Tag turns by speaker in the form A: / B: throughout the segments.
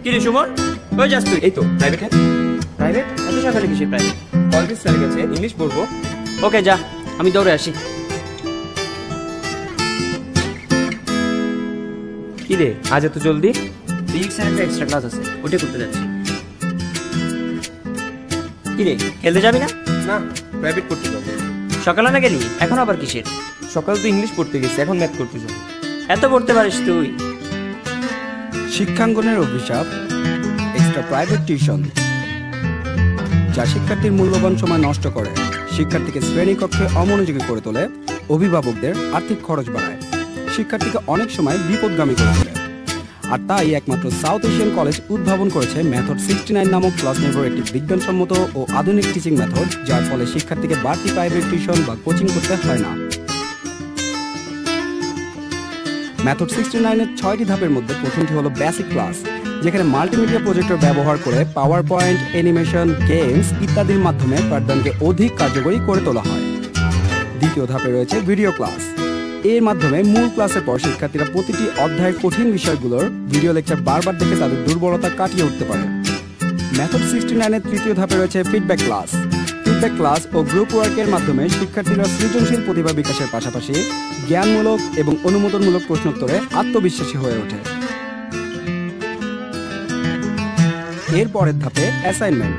A: কি রে সুমন, কই যাস তুই?
B: এই তো প্রাইভেটে।
A: প্রাইভেট? এত সকালে কিসের প্রাইভেট?
B: কলেজ স্যার গেছে, ইংলিশ পড়বো।
A: ওকে যা, আমি দৌড়ে আসি।
B: কি রে আজ এত জলদি?
A: ফিজিক্সের একটা এক্সট্রা ক্লাস আছে, ওটা করতে যাচ্ছি। কি রে, খেলতে যাবি না?
B: না, প্রাইভেট পড়তে যাবো।
A: সকালে না গেলি, এখন আবার কিসের?
B: সকাল তো ইংলিশ পড়তে গেছি, এখন ম্যাথ করতে যাবো।
A: এত পড়তে পারিস তুই?
C: শিক্ষাঙ্গনের অভিশাপ এক্সট্রা প্রাইভেট টিউশন, যা শিক্ষার্থীর মূল্যবান সময় নষ্ট করে, শিক্ষার্থীকে শ্রেণীকক্ষে অমনোযোগী করে তোলে, অভিভাবকদের আর্থিক খরচ বাড়ায়, শিক্ষার্থীকে অনেক সময় বিপদগামী করে তোলে। আর তাই একমাত্র সাউথ এশিয়ান কলেজ উদ্ভাবন করেছে মেথড 69 নামক ক্লাস নির্ভর একটি বিজ্ঞানসম্মত ও আধুনিক টিচিং মেথড, যার ফলে শিক্ষার্থীকে বাড়তি প্রাইভেট টিউশন বা কোচিং করতে হয় না। মেথড 69-এর 6টি ধাপের মধ্যে প্রথমটি হলো বেসিক ক্লাস, যেখানে মাল্টিমিডিয়া প্রজেক্টর ব্যবহার করে পাওয়ার পয়েন্ট, অ্যানিমেশন, গেমস ইত্যাদির মাধ্যমে পাঠদানকে অধিক কার্যকরী করে তোলা হয়। দ্বিতীয় ধাপে রয়েছে ভিডিও ক্লাস। এর মাধ্যমে মূল ক্লাসের পর শিক্ষার্থীরা প্রতিটি অধ্যায়ের কঠিন বিষয়গুলোর ভিডিও লেকচার বারবার দেখে তাদের দুর্বলতা কাটিয়ে উঠতে পারে। মেথড 69-এর তৃতীয় ধাপে রয়েছে ফিডব্যাক ক্লাস। ফিডব্যাক ক্লাস ও গ্রুপ ওয়ার্কের মাধ্যমে শিক্ষার্থীরা সৃজনশীল প্রতিভা বিকাশের পাশাপাশি জ্ঞানমূলক এবং অনুমোদনমূলক প্রশ্নোত্তরে আত্মবিশ্বাসী হয়ে ওঠে। এর পরের ধাপে অ্যাসাইনমেন্ট।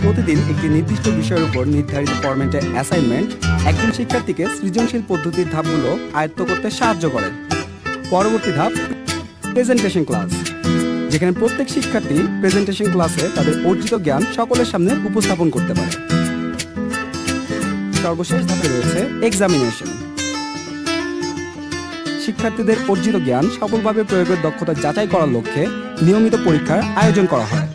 C: প্রতিদিন একটি নির্দিষ্ট বিষয়ের উপর নির্ধারিত ফরম্যাটে অ্যাসাইনমেন্ট একজন শিক্ষার্থীকে সৃজনশীল পদ্ধতির ধাপগুলো আয়ত্ত করতে সাহায্য করে। পরবর্তী ধাপ প্রেজেন্টেশন ক্লাস, যেখানে প্রত্যেক শিক্ষার্থী প্রেজেন্টেশন ক্লাসে তাদের অর্জিত জ্ঞান সকলের সামনে উপস্থাপন করতে পারে। সর্বশেষ ধাপে রয়েছে এক্সামিনেশন। শিক্ষার্থীদের অর্জিত জ্ঞান সফলভাবে প্রয়োগের দক্ষতা যাচাই করার লক্ষ্যে নিয়মিত পরীক্ষার আয়োজন করা হয়।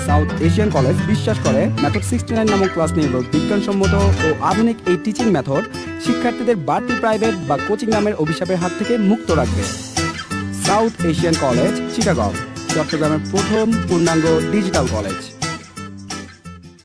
C: সাউথ এশিয়ান কলেজ বিশ্বাস করে মেথড 69 নামক ক্লাস নির্ভর বিজ্ঞানসম্মত ও আধুনিক এই টিচিং মেথড শিক্ষার্থীদের বাড়তি প্রাইভেট বা কোচিং নামের অভিশাপের হাত থেকে মুক্ত রাখবে। সাউথ এশিয়ান কলেজ, চিটাগং, চট্টগ্রামের প্রথম পূর্ণাঙ্গ ডিজিটাল কলেজ।